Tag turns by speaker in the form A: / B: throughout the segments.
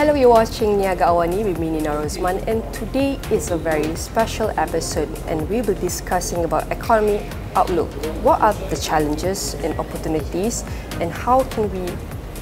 A: Hello, you're watching Niaga AWANI with me, Nina Rosman, and today is a very special episode and we will be discussing about economy outlook. What are the challenges and opportunities and how can we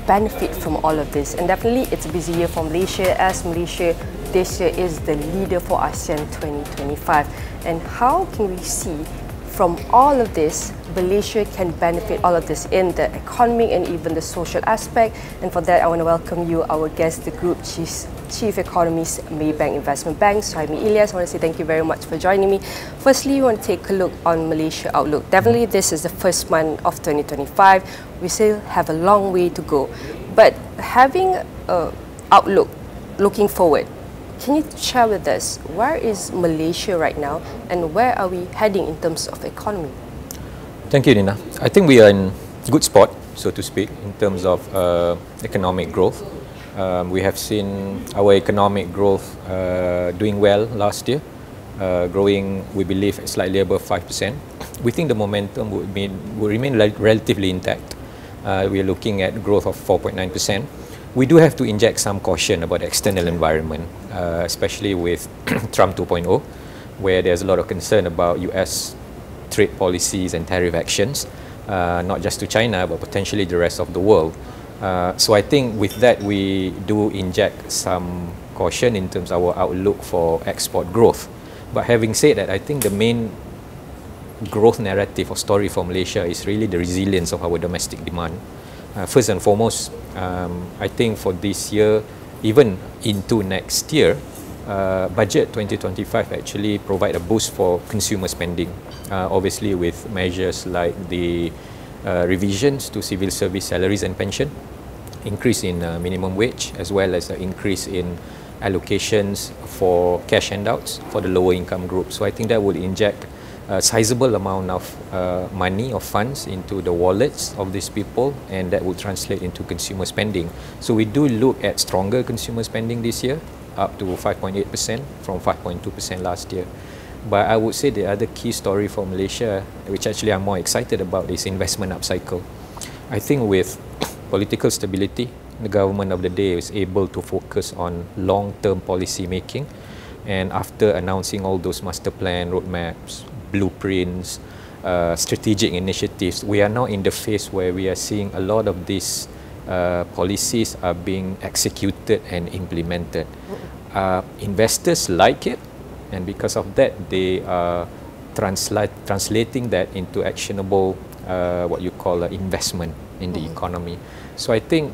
A: benefit from all of this? And definitely it's a busy year for Malaysia, as Malaysia this year is the leader for ASEAN 2025. And how can we see from all of this, Malaysia can benefit all of this in the economic and even the social aspect. And for that, I want to welcome you, our guest, the Group Chief Economist, Maybank Investment Bank, Suhaimi Ilias. I want to say thank you very much for joining me. Firstly, we want to take a look on Malaysia outlook. Definitely, this is the first month of 2025. We still have a long way to go. But having an outlook, looking forward, can you share with us where is Malaysia right now and where are we heading in terms of economy?
B: Thank you, Nina. I think we are in a good spot, so to speak, in terms of economic growth. We have seen our economic growth doing well last year, growing, we believe, slightly above 5%. We think the momentum will remain relatively intact. We are looking at growth of 4.9%. We do have to inject some caution about the external environment, especially with Trump 2.0, where there's a lot of concern about US trade policies and tariff actions, not just to China, but potentially the rest of the world. So I think with that, we do inject some caution in terms of our outlook for export growth. But having said that, I think the main growth narrative or story for Malaysia is really the resilience of our domestic demand. First and foremost, I think for this year, even into next year, budget 2025 actually provide a boost for consumer spending. Obviously with measures like the revisions to civil service salaries and pension, increase in minimum wage, as well as an increase in allocations for cash handouts for the lower income group. So I think that will inject a sizable amount of money or funds into the wallets of these people, and that will translate into consumer spending. So we do look at stronger consumer spending this year, up to 5.8% from 5.2% last year. But I would say the other key story for Malaysia, which actually I'm more excited about, is investment upcycle. I think with political stability, the government of the day is able to focus on long-term policy making. And after announcing all those master plan, roadmaps, blueprints, strategic initiatives, we are now in the phase where we are seeing a lot of these policies are being executed and implemented. Investors like it, and because of that, they are translating that into actionable, what you call investment in the economy. So I think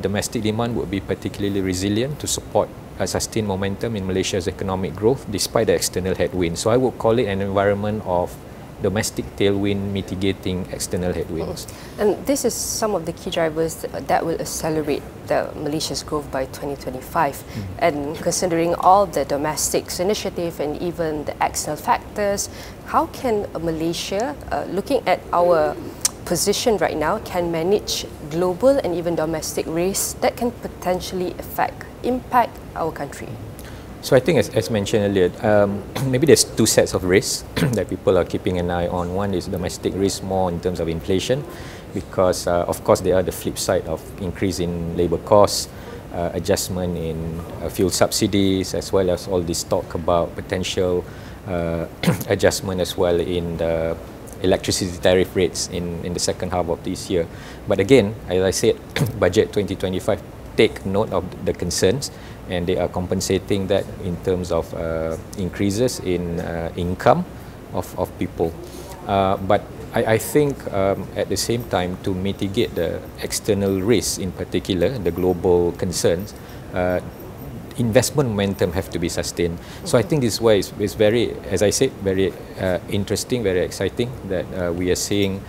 B: domestic demand would be particularly resilient to support a sustained momentum in Malaysia's economic growth despite the external headwinds. So I would call it an environment of domestic tailwind mitigating external headwinds.
A: And this is some of the key drivers that will accelerate the Malaysia's growth by 2025. And considering all the domestic initiative and even the external factors, how can Malaysia, looking at our position right now, can manage global and even domestic risks that can potentially impact our country?
B: So I think as mentioned earlier, maybe there's two sets of risks that people are keeping an eye on. One is domestic risk more in terms of inflation, because of course they are the flip side of increase in labour costs, adjustment in fuel subsidies, as well as all this talk about potential adjustment as well in the electricity tariff rates in the second half of this year. But again, as I said, budget 2025 take note of the concerns, and they are compensating that in terms of increases in income of people. But I think at the same time, to mitigate the external risks, in particular the global concerns, investment momentum have to be sustained. So I think this way is very, as I said, very interesting, very exciting that we are seeing,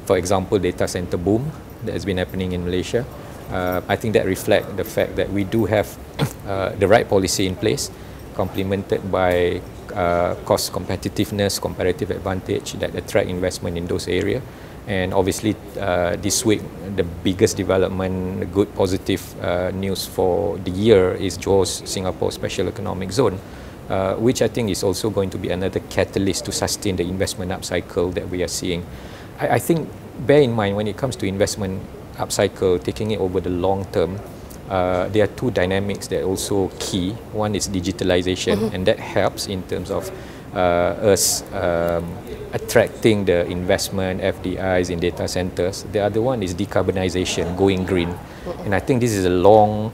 B: for example, data center boom that has been happening in Malaysia. I think that reflects the fact that we do have the right policy in place, complemented by cost competitiveness, comparative advantage that attract investment in those areas. And obviously this week, the biggest development, good positive news for the year is Johor's Singapore Special Economic Zone, which I think is also going to be another catalyst to sustain the investment upcycle that we are seeing. I think, bear in mind, when it comes to investment upcycle, taking it over the long term, there are two dynamics that are also key. One is digitalization, and that helps in terms of us attracting the investment, FDIs in data centers. The other one is decarbonization, going green. And I think this is a long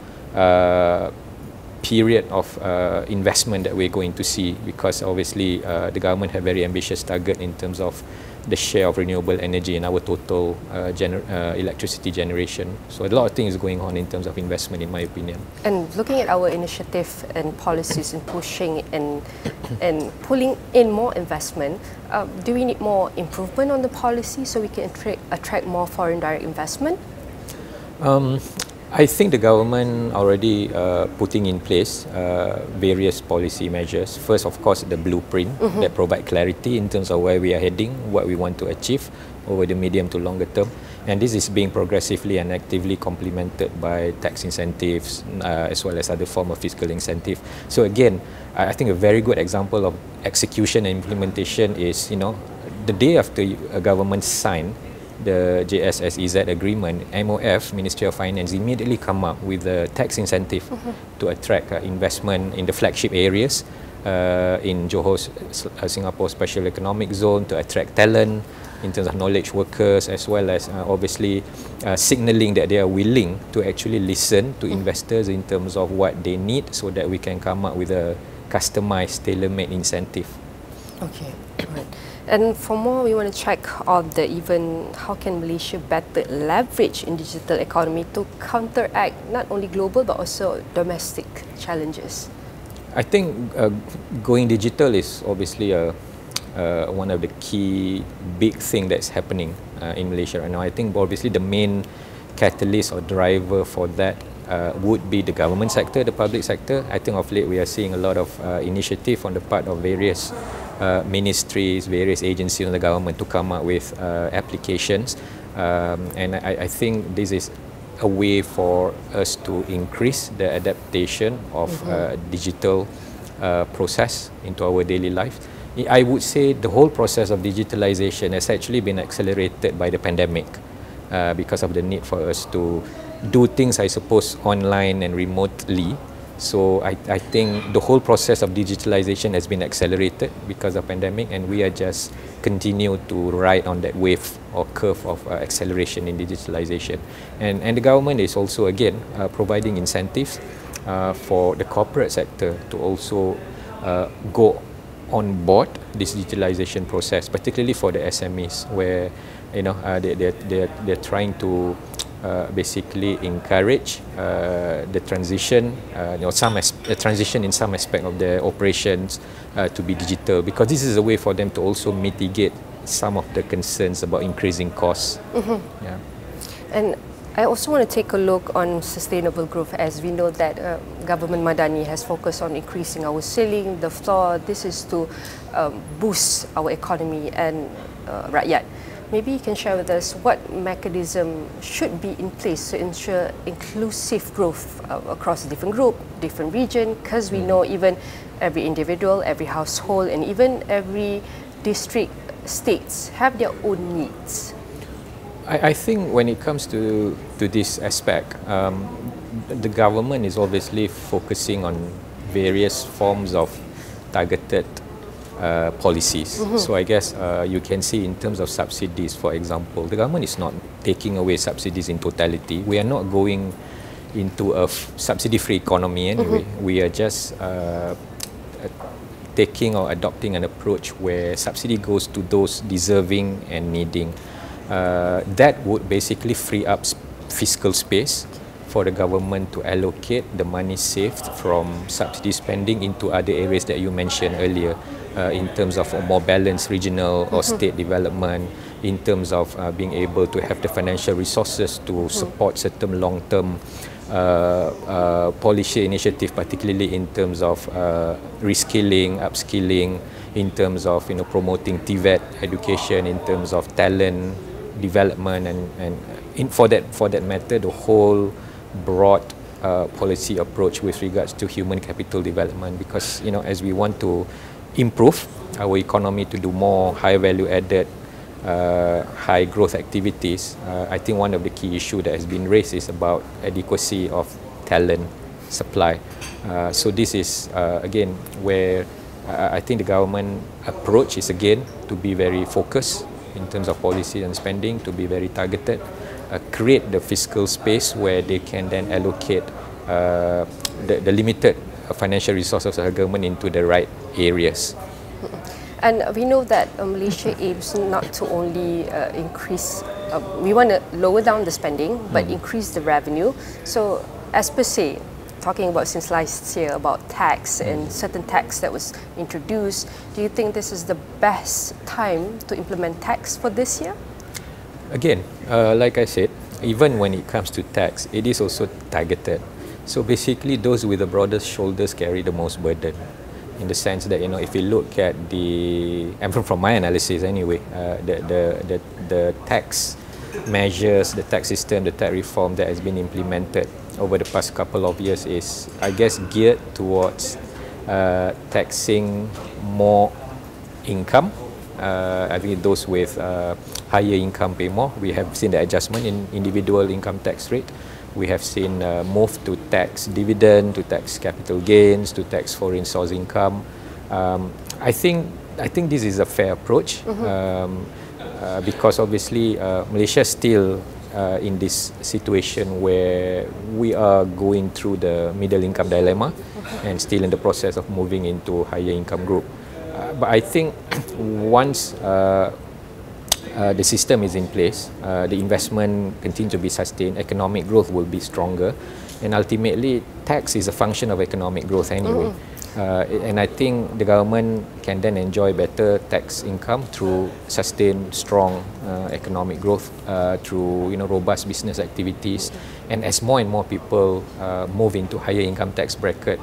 B: period of investment that we're going to see, because obviously the government have very ambitious target in terms of the share of renewable energy in our total electricity generation. So a lot of things going on in terms of investment, in my opinion.
A: And looking at our initiative and policies in pushing and pulling in more investment, do we need more improvement on the policy so we can attract more foreign direct investment?
B: I think the government already putting in place various policy measures. First, of course, the blueprint that provide clarity in terms of where we are heading, what we want to achieve over the medium to longer term. And this is being progressively and actively complemented by tax incentives as well as other form of fiscal incentive. So again, I think a very good example of execution and implementation is, the day after a government signed the JSSEZ agreement, MOF, Ministry of Finance, immediately come up with a tax incentive to attract investment in the flagship areas in Johor, Singapore Special Economic Zone, to attract talent in terms of knowledge workers, as well as obviously signalling that they are willing to actually listen to investors in terms of what they need, so that we can come up with a customized, tailor-made incentive.
A: Okay, right. And for more, we want to check on how can Malaysia better leverage in digital economy to counteract not only global but also domestic challenges.
B: I think going digital is obviously one of the key big thing that's happening in Malaysia right now. I think obviously the main catalyst or driver for that would be the government sector, the public sector. I think of late we are seeing a lot of initiative on the part of various ministries, various agencies in the government to come up with applications, and I think this is a way for us to increase the adaptation of digital process into our daily life. I would say the whole process of digitalization has actually been accelerated by the pandemic because of the need for us to do things, I suppose, online and remotely. So I think the whole process of digitalization has been accelerated because of pandemic, and we are just continue to ride on that wave or curve of acceleration in digitalization. And the government is also again providing incentives for the corporate sector to also go on board this digitalization process, particularly for the SMEs, where they're trying to basically encourage the transition, transition in some aspect of their operations to be digital, because this is a way for them to also mitigate some of the concerns about increasing costs. Yeah.
A: And I also want to take a look on sustainable growth, as we know that Government Madani has focused on increasing our ceiling, the floor. This is to boost our economy and rakyat. Maybe you can share with us what mechanism should be in place to ensure inclusive growth across different group, different region, because we know even every individual, every household, and even every district, states have their own needs.
B: I think when it comes to this aspect, the government is obviously focusing on various forms of targeted policies. So I guess you can see in terms of subsidies, for example, the government is not taking away subsidies in totality. We are not going into a subsidy-free economy anyway. We are just taking or adopting an approach where subsidy goes to those deserving and needing. That would basically free up fiscal space for the government to allocate the money saved from subsidy spending into other areas that you mentioned earlier, in terms of a more balanced regional or state development, in terms of being able to have the financial resources to support certain long-term policy initiative, particularly in terms of reskilling, upskilling, in terms of promoting TVET education, in terms of talent development, and for that matter, the whole broad policy approach with regards to human capital development. Because as we want to improve our economy to do more high value added, high growth activities, I think one of the key issues that has been raised is about adequacy of talent supply. So this is again where I think the government approach is again to be very focused in terms of policy and spending, to be very targeted, create the fiscal space where they can then allocate the limited financial resources of the government into the right areas.
A: And we know that Malaysia aims not to only increase, we want to lower down the spending, but increase the revenue. So as per se, talking about since last year about tax and certain tax that was introduced, do you think this is the best time to implement tax for this year?
B: Again, like I said, even when it comes to tax, it is also targeted. So basically, those with the broadest shoulders carry the most burden. In the sense that, you know, if you look at the, and from my analysis anyway, the tax measures, the tax system, the tax reform that has been implemented over the past couple of years is, I guess, geared towards taxing more income. I think those with higher income pay more. We have seen the adjustment in individual income tax rate. We have seen move to tax dividend, to tax capital gains, to tax foreign source income. I think this is a fair approach because obviously Malaysia is still in this situation where we are going through the middle income dilemma and still in the process of moving into higher income group. But I think once the system is in place, the investment continues to be sustained, economic growth will be stronger, and ultimately tax is a function of economic growth anyway. And I think the government can then enjoy better tax income through sustained strong economic growth, through robust business activities, and as more and more people move into higher income tax bracket,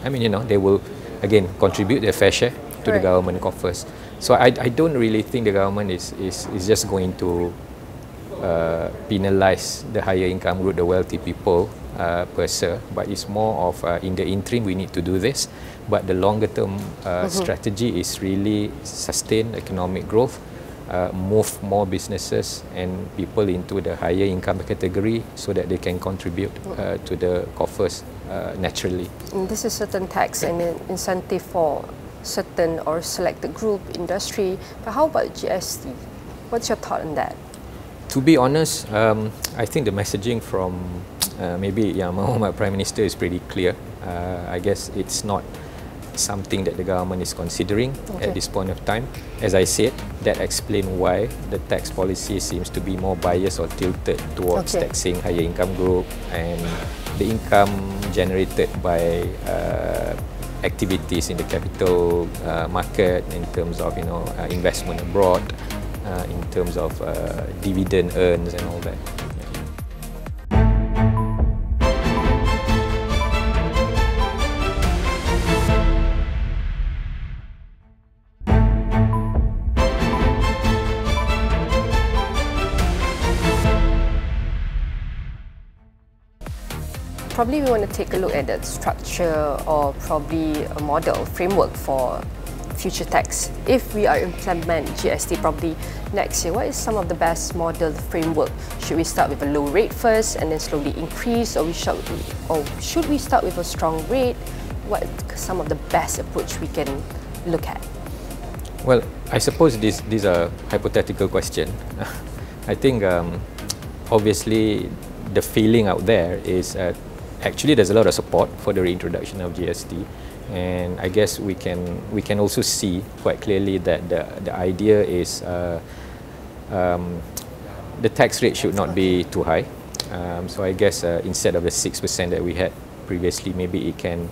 B: I mean they will again contribute their fair share to the government coffers. So I don't really think the government is just going to penalize the higher income group, the wealthy people per se, but it's more of in the interim we need to do this, but the longer term strategy is really sustain economic growth, move more businesses and people into the higher income category so that they can contribute to the coffers naturally.
A: And this is certain tax and incentive for certain or selected group, industry, but how about GST? What's your thought on that?
B: To be honest, I think the messaging from maybe Yang Mahathir Prime Minister is pretty clear. I guess it's not something that the government is considering at this point of time. As I said, that explains why the tax policy seems to be more biased or tilted towards taxing higher income group and the income generated by activities in the capital market, in terms of investment abroad, in terms of dividend earns and all that.
A: Probably we want to take a look at the structure or probably a model framework for future tax. If we are implement GST probably next year, what is some of the best model framework? Should we start with a low rate first and then slowly increase, or should we start with a strong rate? What some of the best approach we can look at?
B: Well, I suppose these are hypothetical questions. I think obviously the feeling out there is actually there's a lot of support for the reintroduction of GST, and I guess we can also see quite clearly that the idea is the tax rate should not be too high. So I guess instead of the 6% that we had previously, maybe it can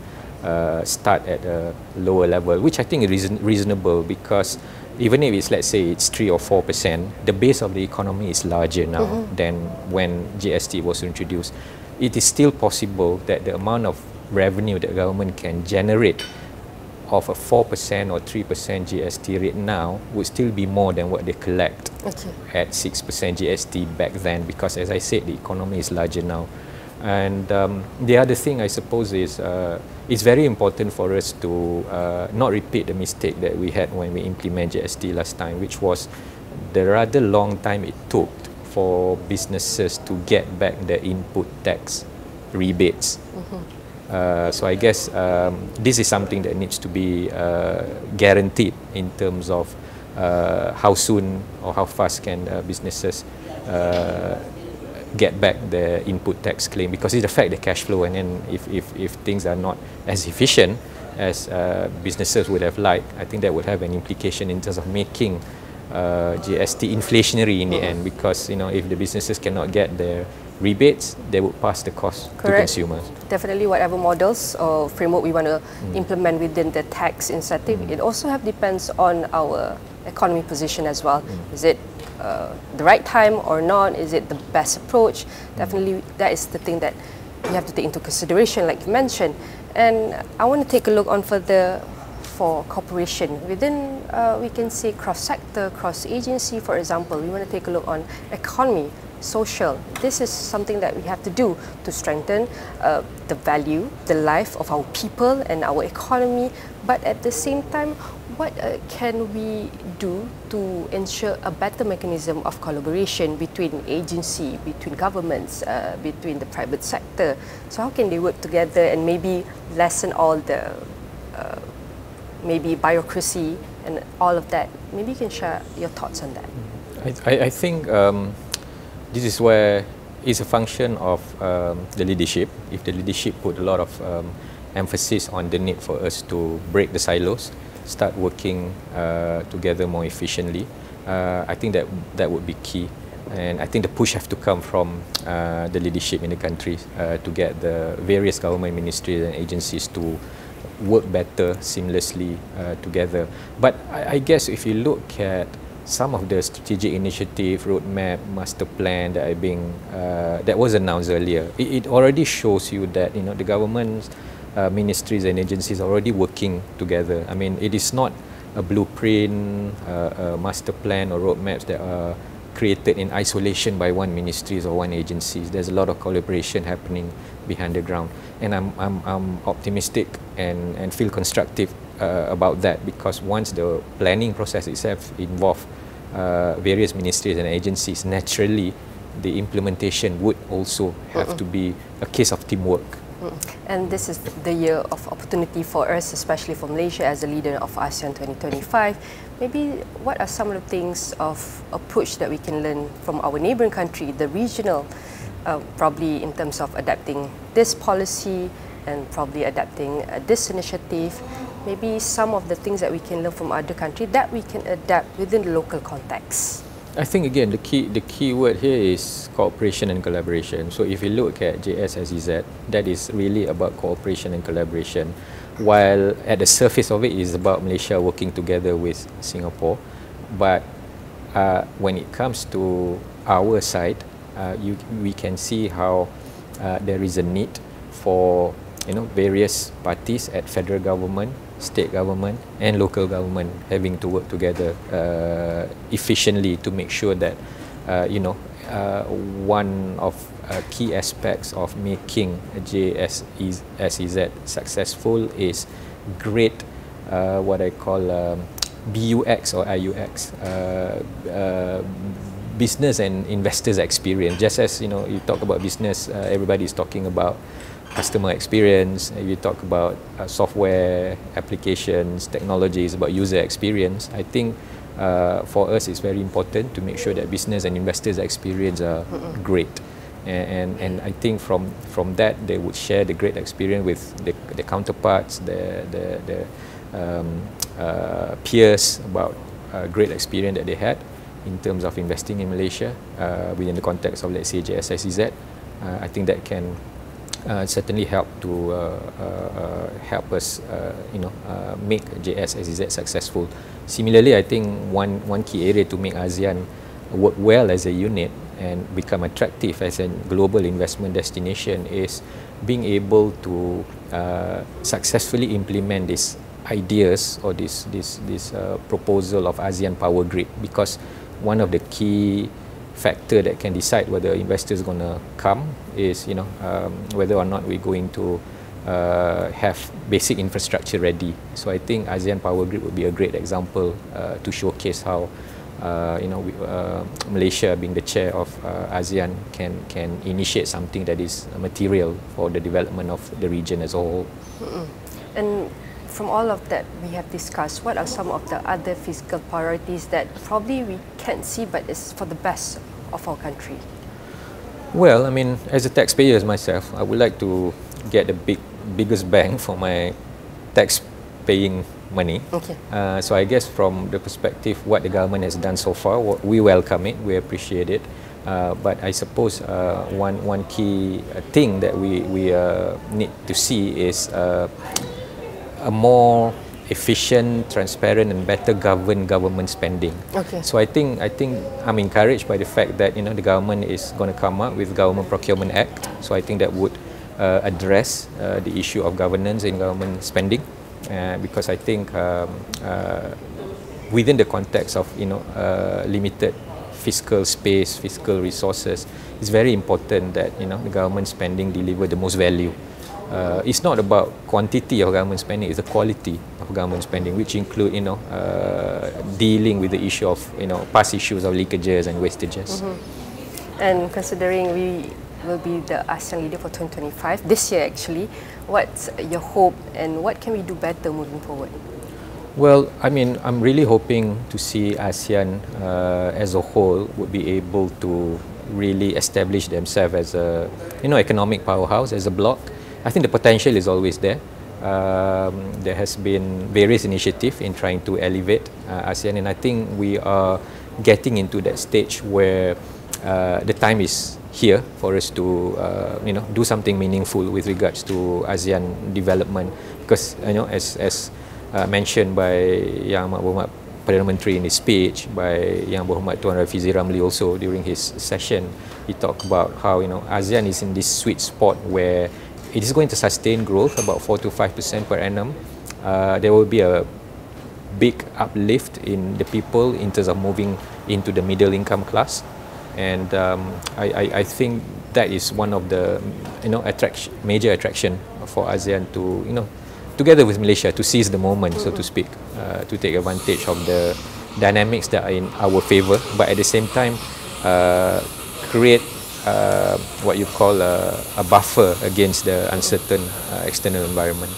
B: start at a lower level, which I think is reasonable, because even if it's, let's say, it's 3 or 4%, the base of the economy is larger now than when GST was introduced. It is still possible that the amount of revenue that the government can generate of a 4% or 3% GST rate now would still be more than what they collect at 6% GST back then, because as I said, the economy is larger now. And the other thing I suppose is it's very important for us to not repeat the mistake that we had when we implemented GST last time, which was the rather long time it took for businesses to get back the input tax rebates. So I guess this is something that needs to be guaranteed in terms of how soon or how fast can businesses get back their input tax claim, because it affects the cash flow, and then if things are not as efficient as businesses would have liked, I think that would have an implication in terms of making GST inflationary in the end, because if the businesses cannot get their rebates, they would pass the cost to consumers.
A: Definitely, whatever models or framework we want to implement within the tax incentive, it also depends on our economy position as well. Is it the right time or not? Is it the best approach? Definitely, that is the thing that you have to take into consideration, like you mentioned. And I want to take a look on further for cooperation within, we can say, cross-sector, cross-agency, for example. We want to take a look on economy, social. This is something that we have to do to strengthen the value, the life of our people and our economy. But at the same time, what can we do to ensure a better mechanism of collaboration between agency, between governments, between the private sector? So how can they work together and maybe lessen all the maybe bureaucracy and all of that? Maybe you can share your thoughts on that.
B: I think this is where it's a function of the leadership. If the leadership put a lot of emphasis on the need for us to break the silos, start working together more efficiently, I think that would be key. And I think the push have to come from the leadership in the country to get the various government ministries and agencies to work better, seamlessly together. But I guess if you look at some of the strategic initiative, roadmap, master plan that that was announced earlier, it already shows you that the government ministries and agencies are already working together. I mean, it is not a blueprint, a master plan or roadmaps that are created in isolation by one ministries or one agencies. There's a lot of collaboration happening behind the ground, and I'm optimistic and feel constructive about that, because once the planning process itself involves various ministries and agencies, naturally the implementation would also have to be a case of teamwork.
A: And this is the year of opportunity for us, especially for Malaysia as a leader of ASEAN 2025. Maybe what are some of the things of approach that we can learn from our neighboring country, the regional, probably in terms of adapting this policy and probably adapting this initiative? Maybe some of the things that we can learn from other countries that we can adapt within the local context.
B: I think again the key word here is cooperation and collaboration. So if you look at JSSEZ, that is really about cooperation and collaboration, while at the surface of it is about Malaysia working together with Singapore. But when it comes to our side, we can see how there is a need for various parties at federal government, state government and local government having to work together efficiently to make sure that one of key aspects of making JSSEZ successful is great what I call BUX or IUX, business and investors experience. Just as you talk about business, everybody is talking about customer experience. If you talk about software applications, technologies, about user experience, I think for us it's very important to make sure that business and investors experience are great. And I think from that they would share the great experience with the counterparts, the peers about great experience that they had in terms of investing in Malaysia within the context of, let's say, JSSEZ. I think that can certainly help to help us make JSSEZ successful. Similarly, I think one key area to make ASEAN work well as a unit and become attractive as a global investment destination is being able to successfully implement these ideas or this proposal of ASEAN Power Grid, because one of the key factor that can decide whether investors are going to come is whether or not we're going to have basic infrastructure ready. So I think ASEAN Power Grid would be a great example to showcase how Malaysia being the chair of ASEAN can initiate something that is material for the development of the region as a whole.
A: And from all of that we have discussed, what are some of the other fiscal priorities that probably we can't see but is for the best of our country?
B: Well, I mean, as a taxpayer as myself, I would like to get the biggest bang for my tax-paying money.
A: Okay.
B: So I guess from the perspective what the government has done so far, we welcome it, we appreciate it. But I suppose one key thing that we need to see is a more efficient, transparent, and better governed government spending.
A: Okay.
B: So I think I'm encouraged by the fact that the government is going to come up with Government Procurement Act. So I think that would address the issue of governance in government spending, because I think within the context of limited fiscal space, fiscal resources, it's very important that the government spending deliver the most value. It's not about quantity of government spending; it's the quality of government spending, which include dealing with the issue of past issues of leakages and wastages.
A: And considering we will be the ASEAN leader for 2025 this year, actually, what's your hope and what can we do better moving forward?
B: Well, I mean, I'm really hoping to see ASEAN as a whole would be able to really establish themselves as a economic powerhouse, as a bloc. I think the potential is always there. There has been various initiatives in trying to elevate ASEAN, and I think we are getting into that stage where the time is here for us to do something meaningful with regards to ASEAN development, because as mentioned by Yang Berhormat Perdana Menteri in his speech, by Yang Berhormat Tuan Rafizi Ramli also during his session, he talked about how ASEAN is in this sweet spot where it is going to sustain growth about 4 to 5% per annum. There will be a big uplift in the people in terms of moving into the middle income class, and I think that is one of the major attraction for ASEAN to together with Malaysia to seize the moment, so to speak, to take advantage of the dynamics that are in our favor, but at the same time create what you call a buffer against the uncertain external environment.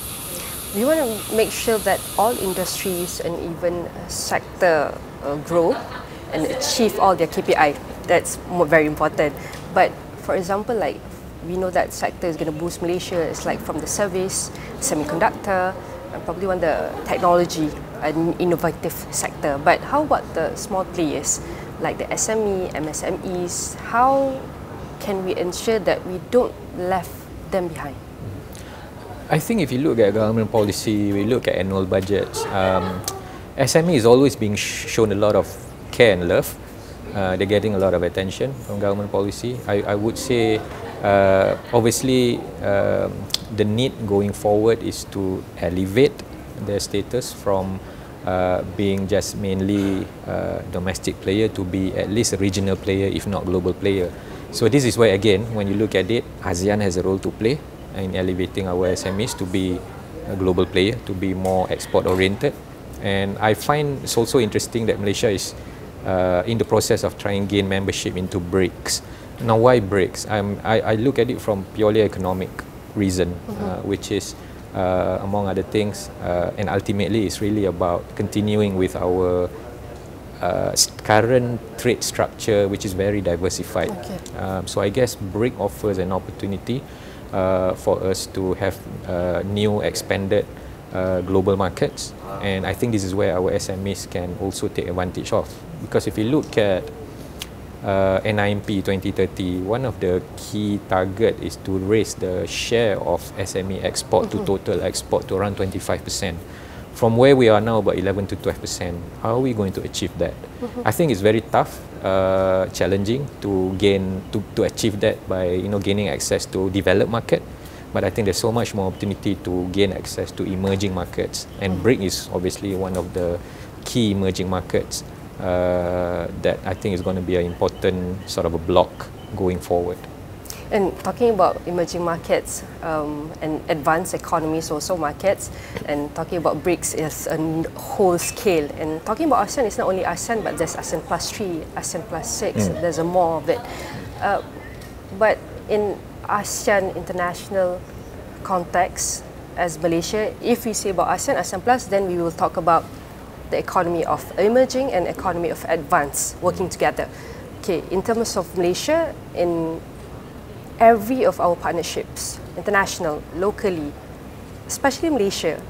A: We want to make sure that all industries and even sector grow and achieve all their KPI. That's very important. But for example, like we know that sector is going to boost Malaysia. It's like from the service, semiconductor, and probably one of the technology and innovative sector. But how about the small players like the SME, MSMEs? How can we ensure that we don't left them behind?
B: I think if you look at government policy, we look at annual budgets, SME is always being shown a lot of care and love. They're getting a lot of attention from government policy. I would say obviously the need going forward is to elevate their status from being just mainly domestic player to be at least a regional player, if not global player. So this is where, again, when you look at it, ASEAN has a role to play in elevating our SMEs to be a global player, to be more export oriented. And I find it's also interesting that Malaysia is in the process of trying to gain membership into BRICS. Now, why BRICS? I look at it from purely economic reason, which is, among other things, and ultimately it's really about continuing with our current trade structure, which is very diversified.
A: Okay.
B: So I guess BRIC offers an opportunity for us to have new expanded global markets, and I think this is where our SMEs can also take advantage of. Because if you look at NIMP 2030, one of the key target is to raise the share of SME export to total export to around 25%. From where we are now, about 11 to 12%, how are we going to achieve that? I think it's very tough, challenging to achieve that by gaining access to developed market. But I think there's so much more opportunity to gain access to emerging markets, and BRIC is obviously one of the key emerging markets that I think is going to be an important sort of a block going forward.
A: And talking about emerging markets and advanced economies, also markets, and talking about BRICS is a whole scale. And talking about ASEAN, it's not only ASEAN, but there's ASEAN plus 3, ASEAN plus 6, there's a more of it. But in ASEAN international context, as Malaysia, if we say about ASEAN, ASEAN plus, then we will talk about the economy of emerging and economy of advanced working together. Okay, in terms of Malaysia, in every of our partnerships, international, locally, especially Malaysia,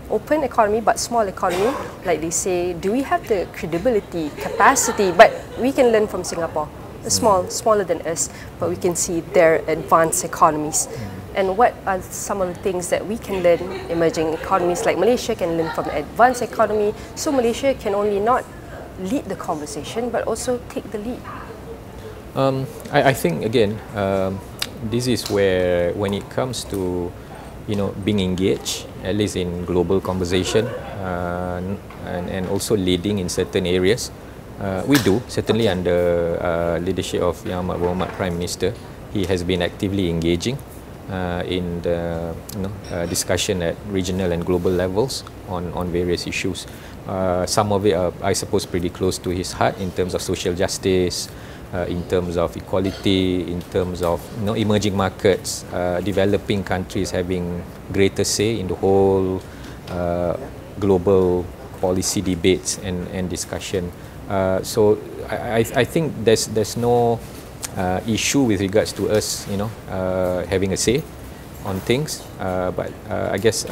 A: open economy but small economy, like they say, do we have the credibility, capacity, but we can learn from Singapore, smaller than us, but we can see their advanced economies. And what are some of the things that we can learn, emerging economies like Malaysia can learn from the advanced economy, so Malaysia can only not lead the conversation, but also take the lead?
B: I think, again, this is where, when it comes to, being engaged, at least in global conversation, and also leading in certain areas, we do, certainly under leadership of Yang Amat Berhormat Prime Minister. He has been actively engaging in the discussion at regional and global levels on various issues. Some of it are, I suppose, pretty close to his heart in terms of social justice, in terms of equality, in terms of emerging markets, developing countries having greater say in the whole global policy debates and discussion. So I think there's no issue with regards to us, having a say on things. But I guess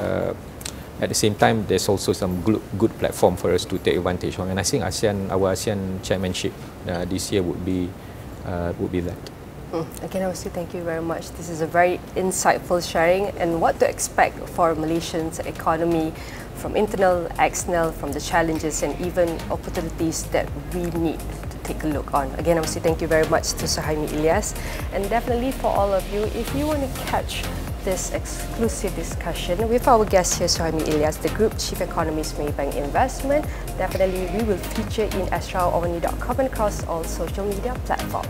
B: at the same time, there's also some good platform for us to take advantage of. And I think our ASEAN chairmanship this year would be that.
A: Again, I would say thank you very much. This is a very insightful sharing, and what to expect for Malaysia's economy from internal, external, from the challenges and even opportunities that we need to take a look on. Again, I would say thank you very much to Suhaimi Ilias, and definitely for all of you, if you want to catch this exclusive discussion with our guest here, Suhaimi Ilias, the Group Chief Economist, Maybank Investment, definitely we will feature in astro.awani.com and across all social media platforms.